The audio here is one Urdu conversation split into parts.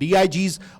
DIGs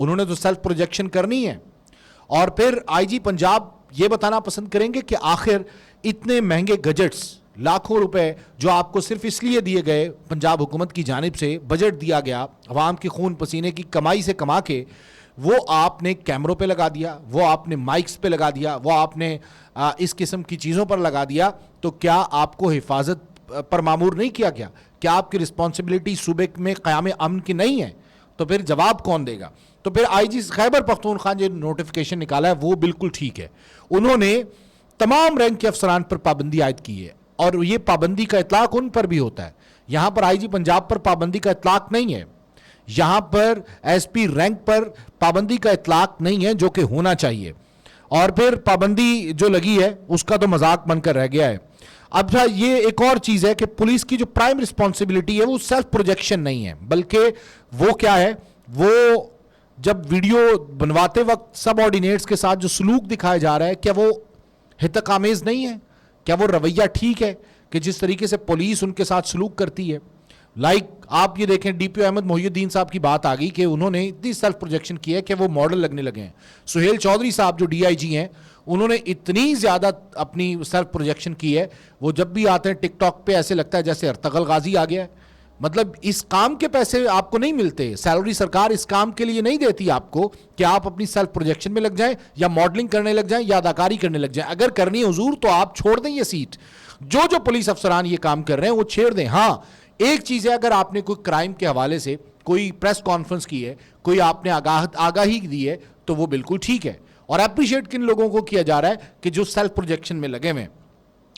انہوں نے تو سیلف پروجیکشن کرنی ہے. اور پھر آئی جی پنجاب یہ بتانا پسند کریں گے کہ آخر اتنے مہنگے گجٹس لاکھوں روپے جو آپ کو صرف اس لیے دیے گئے پنجاب حکومت کی جانب سے, بجٹ دیا گیا عوام کی خون پسینے کی کمائی سے کما کے, وہ آپ نے کیمروں پہ لگا دیا, وہ آپ نے مائکس پہ لگا دیا, وہ آپ نے اس قسم کی چیزوں پر لگا دیا, تو کیا آپ کو حفاظت پر معمور نہیں کیا گیا؟ کیا آپ کی رسپانسبلٹی صوبے میں قیام امن کی نہیں ہے؟ تو پھر جواب کون دے گا؟ تو پھر آئی جی خیبر پختونخوا جو نوٹیفیکیشن نکالا ہے وہ بالکل ٹھیک ہے. انہوں نے تمام رینک کے افسران پر پابندی عائد کی ہے, اور یہ پابندی کا اطلاق ان پر بھی ہوتا ہے. یہاں پر آئی جی پنجاب پر پابندی کا اطلاق نہیں ہے, یہاں پر ایس پی رینک پر پابندی کا اطلاق نہیں ہے, جو کہ ہونا چاہیے. اور پھر پابندی جو لگی ہے اس کا تو مذاق بن کر رہ گیا ہے. اب یہ ایک اور چیز ہے کہ پولیس کی جو پرائم رسپانسبلٹی ہے وہ سیلف پروجیکشن نہیں ہے, بلکہ وہ کیا ہے, وہ جب ویڈیو بنواتے وقت سب آرڈینیٹس کے ساتھ جو سلوک دکھایا جا رہا ہے, کیا وہ ہتک آمیز نہیں ہے؟ کیا وہ رویہ ٹھیک ہے کہ جس طریقے سے پولیس ان کے ساتھ سلوک کرتی ہے؟ آپ یہ دیکھیں, ڈی پی او احمد محی الدین صاحب کی بات آ گئی کہ انہوں نے اتنی سیلف پروجیکشن کی ہے کہ وہ ماڈل لگنے لگے ہیں. سہیل چودھری صاحب جو ڈی آئی جی ہیں, انہوں نے اتنی زیادہ اپنی سیلف پروجیکشن کی ہے, وہ جب بھی آتے ہیں ٹک ٹاک پہ ایسے لگتا ہے جیسے ارطغرل غازی آ گیا ہے. مطلب اس کام کے پیسے آپ کو نہیں ملتے, سیلری سرکار اس کام کے لیے نہیں دیتی آپ کو کہ آپ اپنی سیلف پروجیکشن میں لگ جائیں یا ماڈلنگ کرنے لگ جائیں یا اداکاری کرنے لگ جائیں. اگر کرنی ہے حضور تو آپ چھوڑ دیں یہ سیٹ. جو پولیس افسران یہ کام کر رہے ہیں وہ چھیڑ دیں. ہاں ایک چیز ہے, اگر آپ نے کوئی کرائم کے حوالے سے کوئی پریس کانفرنس کی ہے, کوئی آپ نے آگاہی دی ہے, تو وہ بالکل ٹھیک ہے, اور اپریشیٹ کن لوگوں کو کیا جا رہا ہے کہ جو سیلف پروجیکشن میں لگے ہوئے ہیں.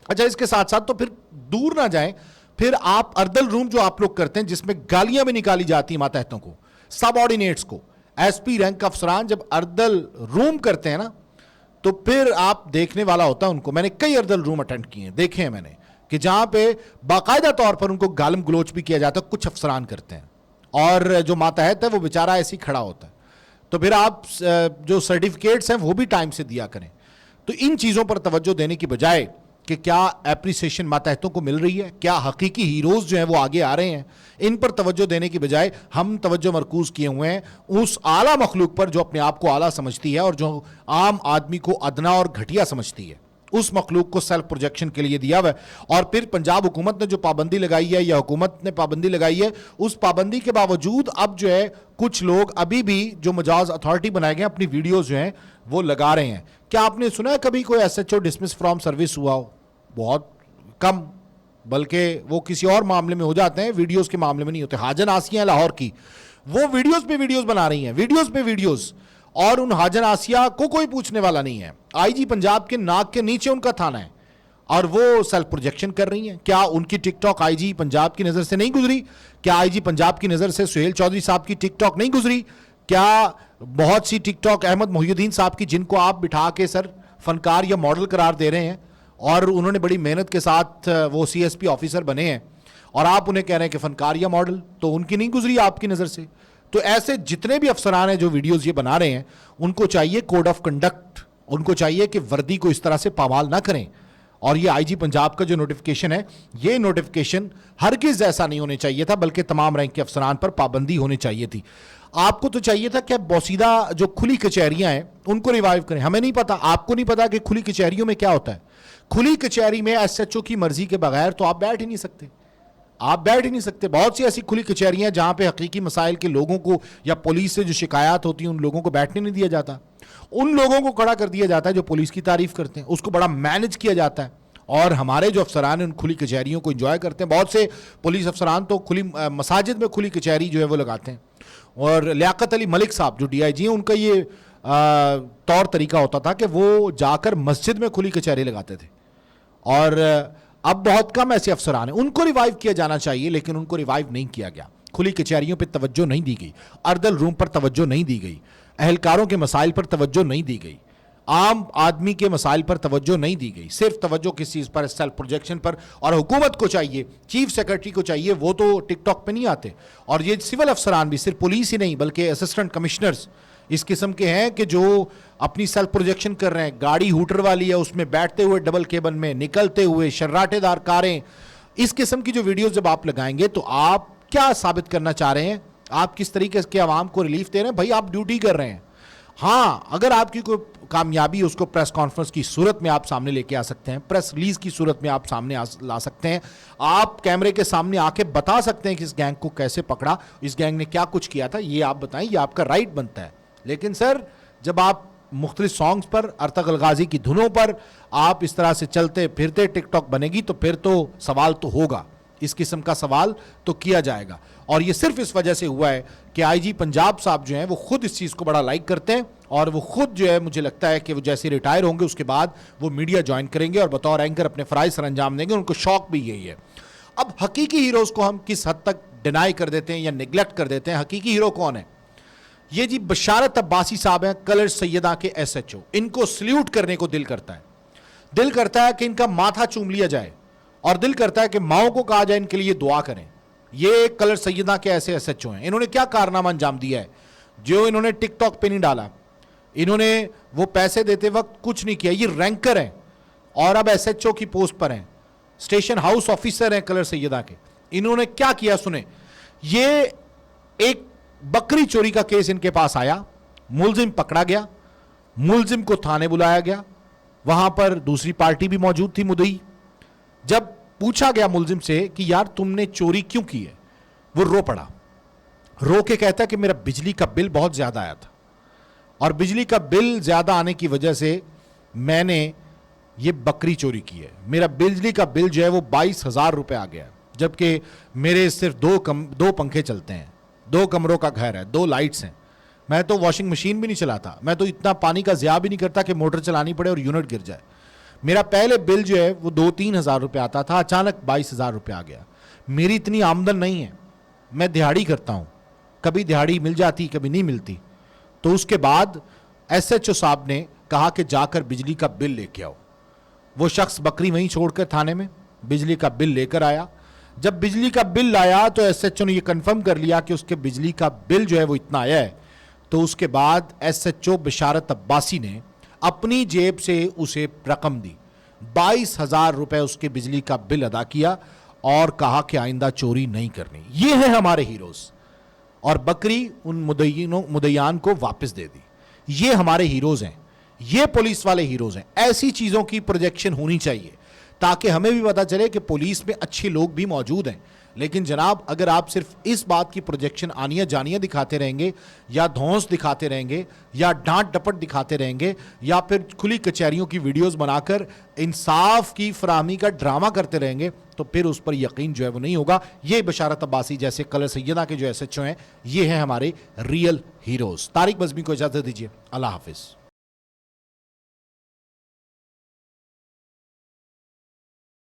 اچھا, اس کے ساتھ ساتھ تو پھر دور نہ جائیں, پھر آپ اردل روم جو آپ لوگ کرتے ہیں جس میں گالیاں بھی نکالی جاتی ہیں ماتحتوں کو, سب آرڈینیٹس کو, ایس پی رینک کا افسران جب اردل روم کرتے ہیں نا, تو پھر آپ دیکھنے والا ہوتا ہے ان کو. میں نے کئی اردل روم اٹینڈ کیے ہیں, دیکھے ہیں میں نے, کہ جہاں پہ باقاعدہ طور پر ان کو گالم گلوچ بھی کیا جاتا ہے, کچھ افسران کرتے ہیں, اور جو ماتحت ہے وہ بیچارہ ایسے ہی کھڑا ہوتا ہے. تو پھر آپ جو سرٹیفکیٹس ہیں وہ بھی ٹائم سے دیا کریں. تو ان چیزوں پر توجہ دینے کی بجائے کہ کیا اپریسیشن ماتحتوں کو مل رہی ہے, کیا حقیقی ہیروز جو ہیں وہ آگے آ رہے ہیں, ان پر توجہ دینے کی بجائے ہم توجہ مرکوز کیے ہوئے ہیں اس اعلیٰ مخلوق پر جو اپنے آپ کو اعلیٰ سمجھتی ہے اور جو عام آدمی کو ادنا اور گھٹیا سمجھتی ہے. اس مخلوق کو سیلف پروجیکشن کے لیے دیا ہوا ہے. اور پھر پنجاب حکومت نے جو پابندی لگائی ہے یا حکومت نے پابندی لگائی ہے, اس پابندی کے باوجود اب جو ہے کچھ لوگ ابھی بھی جو مجاز اتھارٹی بنائے گئے اپنی ویڈیوز جو ہیں وہ لگا رہے ہیں. کیا آپ نے سنا ہے کبھی کوئی S H O dismiss from service ہوا ہو؟ بہت کم, بلکہ وہ کسی اور معاملے میں ہو جاتے ہیں, ویڈیوز کے معاملے میں نہیں ہوتے. حاجن آسیہ ہیں لاہور کی, وہ ویڈیوز پہ ویڈیوز بنا رہی ہیں, ویڈیوز پہ ویڈیوز, اور ان حاجن آسیہ کو کوئی پوچھنے والا نہیں ہے. آئی جی پنجاب کے ناک کے نیچے ان کا تھانہ ہے, اور وہ سیلف پروجیکشن کر رہی ہیں. کیا ان کی ٹک ٹاک آئی جی پنجاب کی نظر سے نہیں گزری؟ کیا آئی جی پنجاب کی نظر سے سہیل چودھری صاحب کی ٹک ٹاک نہیں گزری؟ کیا بہت سی ٹک ٹاک احمد محی الدین صاحب کی, جن کو آپ بٹھا کے سر فنکار یا ماڈل قرار دے رہے ہیں, اور انہوں نے بڑی محنت کے ساتھ وہ سی ایس پی آفیسر بنے ہیں, اور آپ انہیں کہہ رہے ہیں کہ فنکار یا ماڈل, تو ان کی نہیں گزری آپ کی نظر سے؟ تو ایسے جتنے بھی افسران ہیں جو ویڈیوز یہ بنا رہے ہیں, ان کو چاہیے کوڈ آف کنڈکٹ, ان کو چاہیے کہ وردی کو اس طرح سے پامال نہ کریں. اور یہ آئی جی پنجاب کا جو نوٹیفیکیشن ہے, یہ نوٹیفیکیشن ہرگز ایسا نہیں ہونے چاہیے تھا, بلکہ تمام رینک کے افسران پر پابندی ہونی چاہیے تھی. آپ کو تو چاہیے تھا کہ بوسیدہ جو کھلی کچہریاں ہیں ان کو ریوائیو کریں. ہمیں نہیں پتا, آپ کو نہیں پتا کہ کھلی کچہریوں میں کیا ہوتا ہے. کھلی کچہری میں ایس ایچ او کی مرضی کے بغیر تو آپ بیٹھ ہی نہیں سکتے, آپ بیٹھ ہی نہیں سکتے. بہت سی ایسی کھلی کچہریاں ہیں جہاں پہ حقیقی مسائل کے لوگوں کو یا پولیس سے جو شکایات ہوتی ہیں ان لوگوں کو بیٹھنے نہیں دیا جاتا. ان لوگوں کو کھڑا کر دیا جاتا ہے جو پولیس کی تعریف کرتے ہیں, اس کو بڑا مینج کیا جاتا ہے. اور ہمارے جو افسران ہیں ان کھلی کچہریوں کو انجوائے کرتے ہیں. بہت سے پولیس افسران تو کھلی مساجد میں کھلی کچہری جو ہے وہ لگاتے ہیں. اور لیاقت علی ملک صاحب جو ڈی آئی جی ہیں, ان کا یہ طور طریقہ ہوتا تھا کہ وہ جا کر مسجد میں کھلی کچہری لگاتے تھے. اور اب بہت کم ایسے افسران ہیں, ان کو ریوائیو کیا جانا چاہیے, لیکن ان کو ریوائیو نہیں کیا گیا. کھلی کچہریوں پہ توجہ نہیں دی گئی, اردل روم پر توجہ نہیں دی گئی, اہلکاروں کے مسائل پر توجہ نہیں دی گئی, عام آدمی کے مسائل پر توجہ نہیں دی گئی. صرف توجہ کس چیز پر؟ سیلف پروجیکشن پر. اور حکومت کو چاہیے, چیف سیکرٹری کو چاہیے, وہ تو ٹک ٹاک پہ نہیں آتے. اور یہ سول افسران بھی, صرف پولیس ہی نہیں بلکہ اسسٹنٹ کمشنرز اس قسم کے ہیں کہ جو اپنی سیلف پروجیکشن کر رہے ہیں. گاڑی ہوٹر والی ہے, اس میں بیٹھتے ہوئے ڈبل کیبن میں, نکلتے ہوئے شراٹے دار کاریں, اس قسم کی جو ویڈیوز جب آپ لگائیں گے تو آپ کیا ثابت کرنا چاہ رہے ہیں آپ کس طریقے کے عوام کو ریلیف دے رہے ہیں. بھائی آپ ڈیوٹی کر رہے ہیں. ہاں اگر آپ کی کوئی کامیابی اس کو پریس کانفرنس کی صورت میں آپ سامنے لے کے آ سکتے ہیں, پریس ریلیز کی صورت میں آپ سامنے لا سکتے ہیں, آپ کیمرے کے سامنے آ کے بتا سکتے ہیں کہ اس گینگ کو کیسے پکڑا, اس گینگ نے کیا کچھ کیا تھا, یہ آپ بتائیں, یہ آپ کا رائٹ بنتا ہے. لیکن سر جب آپ مختلف سانگز پر, ارطغرل غازی کی دھنوں پر آپ اس طرح سے چلتے پھرتے ٹک ٹاک بنے گی تو پھر تو سوال تو ہوگا, اس قسم کا سوال تو کیا جائے گا. اور یہ صرف اس وجہ سے ہوا ہے کہ آئی جی پنجاب صاحب جو ہیں وہ خود اس چیز کو بڑا لائک کرتے ہیں, اور وہ خود جو ہے مجھے لگتا ہے کہ وہ جیسے ریٹائر ہوں گے اس کے بعد وہ میڈیا جوائن کریں گے اور بطور اینکر اپنے فرائض سر انجام دیں گے. ان کو شوق بھی یہی ہے. اب حقیقی ہیروز کو ہم کس حد تک ڈینائی کر دیتے ہیں یا نیگلیکٹ کر دیتے ہیں. حقیقی ہیرو کون ہے؟ یہ جی بشارت عباسی صاحب ہیں, کلر سیدہ کے ایس ایچ او. ان کو سلیوٹ کرنے کو دل کرتا ہے, دل کرتا ہے کہ ان کا ماتھا چوم لیا جائے, اور دل کرتا ہے کہ ماؤں کو کہا جائے ان کے لیے دعا کریں. یہ کلر سیدہ کے ایسے ایس ایچ او ہیں. انہوں نے کیا کارنامہ انجام دیا ہے جو انہوں نے ٹک ٹاک پہ نہیں ڈالا, انہوں نے وہ پیسے دیتے وقت کچھ نہیں کیا. یہ رینکر ہیں اور اب ایس ایچ او کی پوسٹ پر ہیں, اسٹیشن ہاؤس آفیسر ہیں کلر سیدہ کے. انہوں نے کیا کیا سنیں. یہ ایک بکری چوری کا کیس ان کے پاس آیا, ملزم پکڑا گیا, ملزم کو تھانے بلایا گیا, وہاں پر دوسری پارٹی بھی موجود تھی مدعی. جب پوچھا گیا ملزم سے کہ یار تم نے چوری کیوں کی ہے, وہ رو پڑا. رو کے کہتا ہے کہ میرا بجلی کا بل بہت زیادہ آیا تھا, اور بجلی کا بل زیادہ آنے کی وجہ سے میں نے یہ بکری چوری کی ہے. میرا بجلی کا بل جو ہے وہ 22,000 روپے آ گیا, جبکہ میرے صرف دو پنکھے چلتے ہیں, 2 کمروں کا گھر ہے, 2 لائٹس ہیں. میں تو واشنگ مشین بھی نہیں چلاتا, میں تو اتنا پانی کا ضیاع بھی نہیں کرتا کہ موٹر چلانی پڑے اور یونٹ گر جائے. میرا پہلے بل جو ہے وہ 2-3 ہزار روپے آتا تھا, اچانک 22,000 روپے آ گیا. میری اتنی آمدن نہیں ہے, میں دہاڑی کرتا ہوں, کبھی دہاڑی مل جاتی کبھی نہیں ملتی. تو اس کے بعد ایس ایچ او صاحب نے کہا کہ جا کر بجلی کا بل لے کے آؤ. وہ شخص بکری وہیں چھوڑ کر تھانے میں بجلی کا بل لے کر آیا. جب بجلی کا بل لایا تو ایس ایچ او نے یہ کنفرم کر لیا کہ اس کے بجلی کا بل جو ہے وہ اتنا آیا ہے. تو اس کے بعد ایس ایچ او بشارت عباسی نے اپنی جیب سے اسے رقم دی, 22,000 روپے اس کے بجلی کا بل ادا کیا, اور کہا کہ آئندہ چوری نہیں کرنی. یہ ہیں ہمارے ہیروز, اور بکری ان مدعیان کو واپس دے دی. یہ ہمارے ہیروز ہیں, یہ پولیس والے ہیروز ہیں. ایسی چیزوں کی پروجیکشن ہونی چاہیے تاکہ ہمیں بھی پتا چلے کہ پولیس میں اچھے لوگ بھی موجود ہیں. لیکن جناب اگر آپ صرف اس بات کی پروجیکشن آنیاں جانیاں دکھاتے رہیں گے, یا دھونس دکھاتے رہیں گے, یا ڈانٹ ڈپٹ دکھاتے رہیں گے, یا پھر کھلی کچہریوں کی ویڈیوز بنا کر انصاف کی فراہمی کا ڈرامہ کرتے رہیں گے, تو پھر اس پر یقین جو ہے وہ نہیں ہوگا. یہ بشارت عباسی جیسے کلر سیدہ کے جو ایس ایچ او ہیں, یہ ہیں ہمارے ریئل ہیروز. طارق بزمی کو اجازت دیجیے, اللہ حافظ.